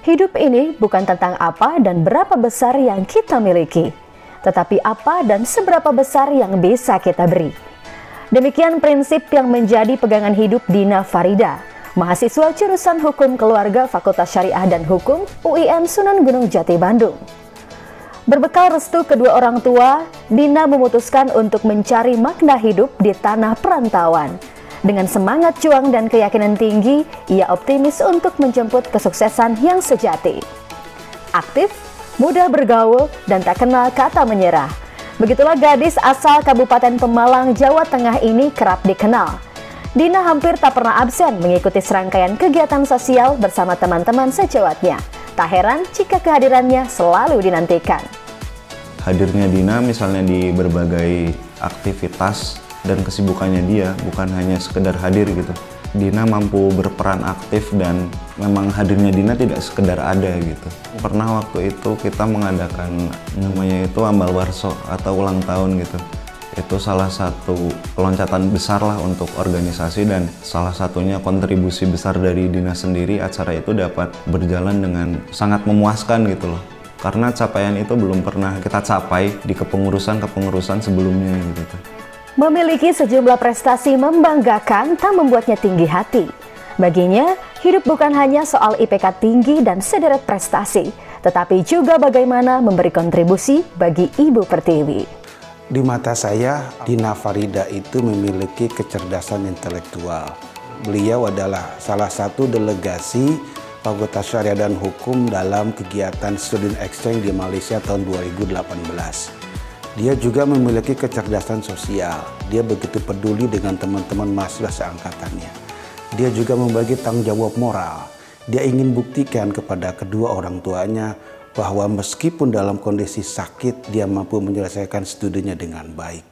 Hidup ini bukan tentang apa dan berapa besar yang kita miliki, tetapi apa dan seberapa besar yang bisa kita beri. Demikian prinsip yang menjadi pegangan hidup Dina Farida, mahasiswa jurusan Hukum Keluarga Fakultas Syariah dan Hukum UIN Sunan Gunung Jati, Bandung. Berbekal restu kedua orang tua, Dina memutuskan untuk mencari makna hidup di tanah perantauan. Dengan semangat juang dan keyakinan tinggi, ia optimis untuk menjemput kesuksesan yang sejati. Aktif, mudah bergaul, dan tak kenal kata menyerah. Begitulah gadis asal Kabupaten Pemalang, Jawa Tengah ini kerap dikenal. Dina hampir tak pernah absen mengikuti serangkaian kegiatan sosial bersama teman-teman sejawatnya. Tak heran jika kehadirannya selalu dinantikan. Hadirnya Dina misalnya di berbagai aktivitas dan kesibukannya dia bukan hanya sekedar hadir gitu. Dina mampu berperan aktif dan memang hadirnya Dina tidak sekedar ada gitu. Pernah waktu itu kita mengadakan namanya itu Ambal Warso atau ulang tahun gitu. Itu salah satu loncatan besar lah untuk organisasi dan salah satunya kontribusi besar dari Dina sendiri. Acara itu dapat berjalan dengan sangat memuaskan gitu loh. Karena capaian itu belum pernah kita capai di kepengurusan sebelumnya gitu. Memiliki sejumlah prestasi membanggakan tak membuatnya tinggi hati. Baginya, hidup bukan hanya soal IPK tinggi dan sederet prestasi, tetapi juga bagaimana memberi kontribusi bagi Ibu Pertiwi. Di mata saya, Dina Farida itu memiliki kecerdasan intelektual. Beliau adalah salah satu delegasi Fakultas Syariah dan Hukum dalam kegiatan Student Exchange di Malaysia tahun 2018. Dia juga memiliki kecerdasan sosial. Dia begitu peduli dengan teman-teman mahasiswa seangkatannya. Dia juga membagi tanggung jawab moral. Dia ingin buktikan kepada kedua orang tuanya bahwa meskipun dalam kondisi sakit, dia mampu menyelesaikan studinya dengan baik.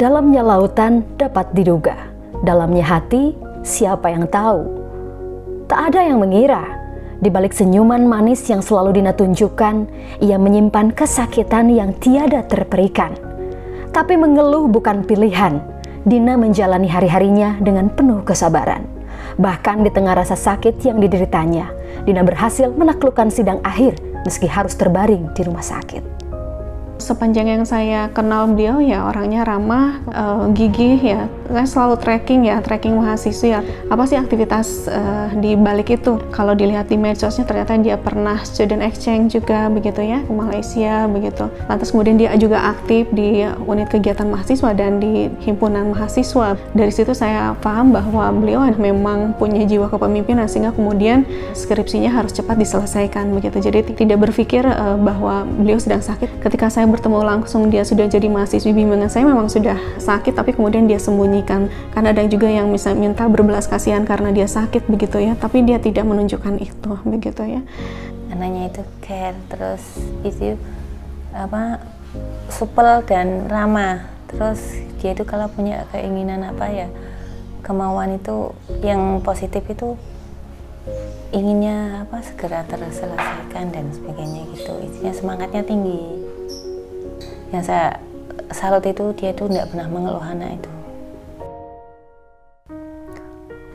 Dalamnya lautan dapat diduga, dalamnya hati siapa yang tahu. Tak ada yang mengira. Di balik senyuman manis yang selalu Dina tunjukkan, ia menyimpan kesakitan yang tiada terperikan. Tapi mengeluh bukan pilihan. Dina menjalani hari-harinya dengan penuh kesabaran. Bahkan di tengah rasa sakit yang dideritanya, Dina berhasil menaklukkan sidang akhir meski harus terbaring di rumah sakit. Sepanjang yang saya kenal beliau ya orangnya ramah, gigih ya. Saya selalu tracking mahasiswa ya. Apa sih aktivitas di balik itu? Kalau dilihat di medsosnya ternyata dia pernah student exchange juga begitu ya ke Malaysia begitu. Lantas kemudian dia juga aktif di unit kegiatan mahasiswa dan di himpunan mahasiswa. Dari situ saya paham bahwa beliau memang punya jiwa kepemimpinan sehingga kemudian skripsinya harus cepat diselesaikan begitu. Jadi tidak berpikir bahwa beliau sedang sakit. Ketika saya bertemu langsung dia sudah jadi mahasiswi bimbingan saya memang sudah sakit tapi kemudian dia sembunyikan. Karena ada juga yang bisa minta berbelas kasihan karena dia sakit begitu ya, tapi dia tidak menunjukkan itu begitu ya. Anaknya itu care, terus itu supel dan ramah. Terus dia itu kalau punya keinginan kemauan itu yang positif itu inginnya segera terselesaikan dan sebagainya gitu. Isinya semangatnya tinggi. Yang saya salut itu dia itu tidak pernah mengeluh anak itu.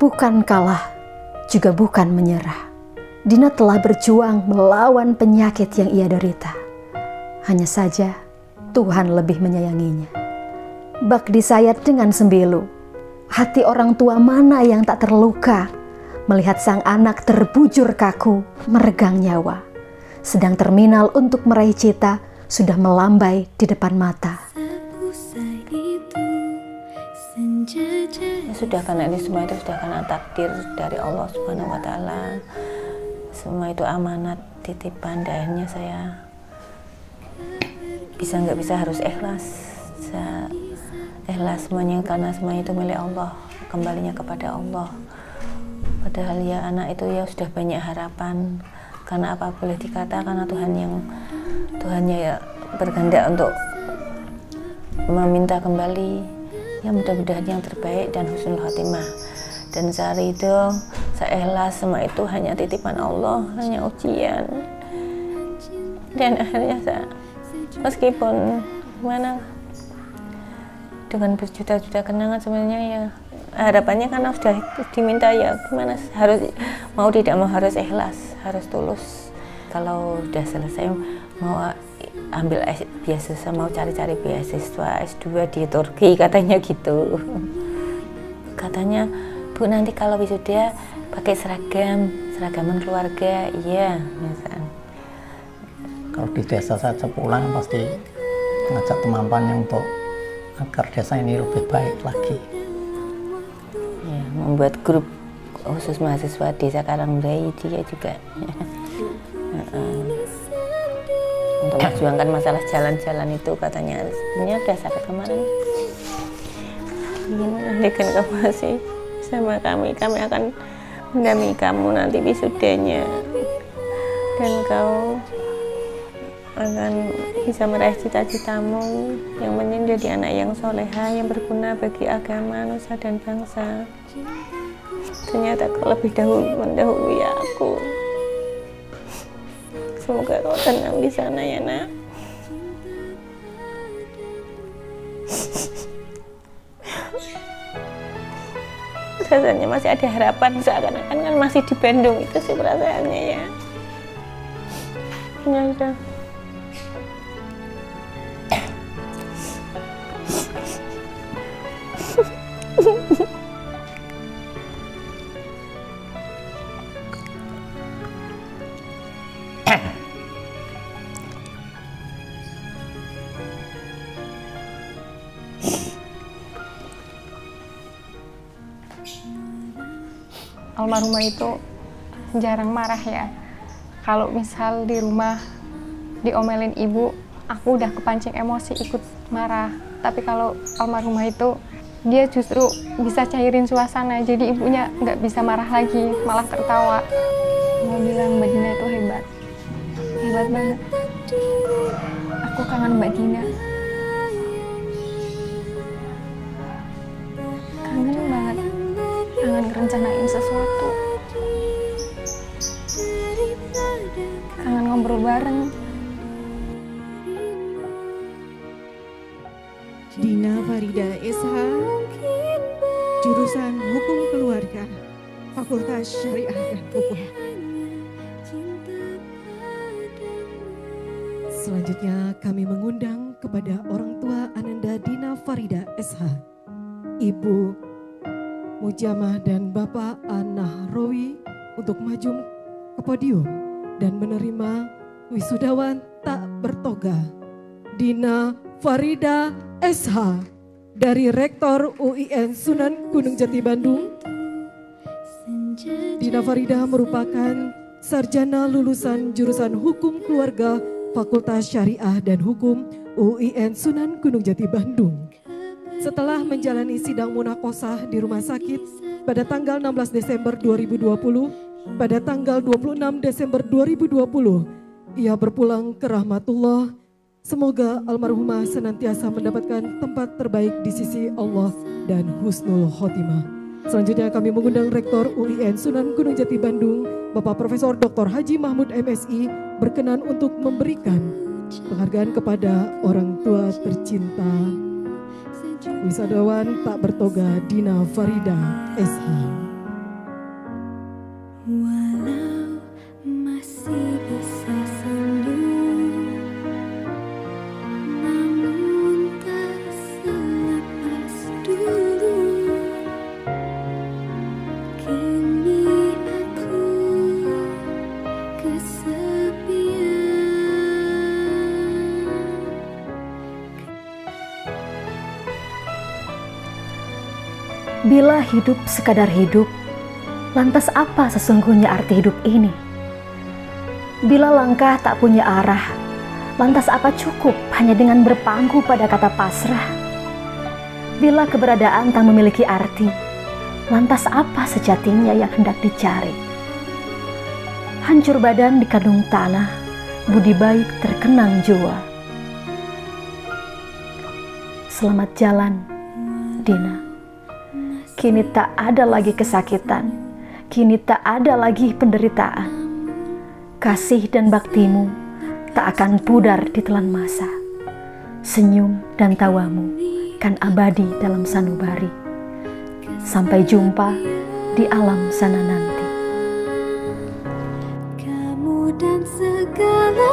Bukan kalah, juga bukan menyerah. Dina telah berjuang melawan penyakit yang ia derita. Hanya saja Tuhan lebih menyayanginya. Bak disayat dengan sembilu. Hati orang tua mana yang tak terluka melihat sang anak terbujur kaku, meregang nyawa. Sedang terminal untuk meraih cita sudah melambai di depan mata. Ya sudah, karena ini semua itu sudah karena takdir dari Allah Subhanahu wa Ta'ala. Semua itu amanat titipan, dan akhirnya saya bisa nggak bisa harus ikhlas. Saya ikhlas semuanya karena semuanya itu milik Allah, kembalinya kepada Allah. Padahal ya anak itu ya sudah banyak harapan, karena apa boleh dikata karena Tuhannya ya berkehendak untuk meminta kembali, ya mudah-mudahan yang terbaik dan husnul khotimah. Dan saat itu saya ikhlas, semua itu hanya titipan Allah, hanya ujian. Dan akhirnya saya meskipun dengan berjuta-juta kenangan sebenarnya ya harapannya karena sudah diminta ya gimana harus mau tidak mau harus ikhlas, harus tulus. Kalau udah selesai mau ambil beasiswa, mau cari-cari beasiswa S2 di Turki katanya gitu. Katanya Bu nanti kalau wisuda pakai seragaman keluarga, iya misal. Kalau di desa saja pulang pasti mengajak teman-temannya untuk agar desa ini lebih baik lagi. Ya, membuat grup khusus mahasiswa desa Karangbayi dia juga. Untuk memperjuangkan masalah jalan-jalan itu katanya sebenarnya udah sakit kemarin. Nanti kan kamu masih sama kami akan mendampingi kamu nanti wisudanya dan kau akan bisa meraih cita-citamu yang penting jadi anak yang soleha yang berguna bagi agama, nusa dan bangsa. Ternyata kau lebih mendahului aku. Semoga kau tenang di sana ya nak. Rasanya masih ada harapan, seakan-akan kan masih di Bandung, itu sih perasaannya ya. Ya sudah. Almarhumah itu jarang marah ya. Kalau misal di rumah diomelin ibu, aku udah kepancing emosi ikut marah. Tapi kalau almarhumah itu dia justru bisa cairin suasana, jadi ibunya nggak bisa marah lagi, malah tertawa. Mau bilang Mbak Dina itu hebat banget. Aku kangen Mbak Dina. Kangen banget. Kangen ngerencanain sesuatu. Kangen ngobrol bareng. Dina Farida SH, jurusan Hukum Keluarga, Fakultas Syariah dan Hukum. Selanjutnya kami mengundang kepada orang tua Ananda Dina Farida SH, Ibu Mujamah dan Bapak An-Nahrawi untuk maju ke podium dan menerima wisudawan tak bertoga Dina Farida SH dari Rektor UIN Sunan Gunung Jati Bandung. Dina Farida merupakan sarjana lulusan jurusan Hukum Keluarga Fakultas Syariah dan Hukum UIN Sunan Gunung Jati Bandung. Setelah menjalani sidang munakosah di rumah sakit pada tanggal 16 Desember 2020, pada tanggal 26 Desember 2020, ia berpulang ke rahmatullah. Semoga almarhumah senantiasa mendapatkan tempat terbaik di sisi Allah dan husnul khotimah. Selanjutnya kami mengundang Rektor UIN Sunan Gunung Jati Bandung, Bapak Profesor Dr. Haji Mahmud MSI, berkenan untuk memberikan penghargaan kepada orang tua tercinta wisudawan tak bertoga Dina Farida SH. Walau masih bisa senyum, namun tak selepas dulu. Kini aku kesepian. Bila hidup sekadar hidup, lantas apa sesungguhnya arti hidup ini? Bila langkah tak punya arah, lantas apa cukup hanya dengan berpangku pada kata pasrah? Bila keberadaan tak memiliki arti, lantas apa sejatinya yang hendak dicari? Hancur badan dikandung tanah, budi baik terkenang jua. Selamat jalan, Dina. Kini tak ada lagi kesakitan, kini tak ada lagi penderitaan. Kasih dan baktimu tak akan pudar di telan masa. Senyum dan tawamu akan abadi dalam sanubari. Sampai jumpa di alam sana nanti. Kamu dan segala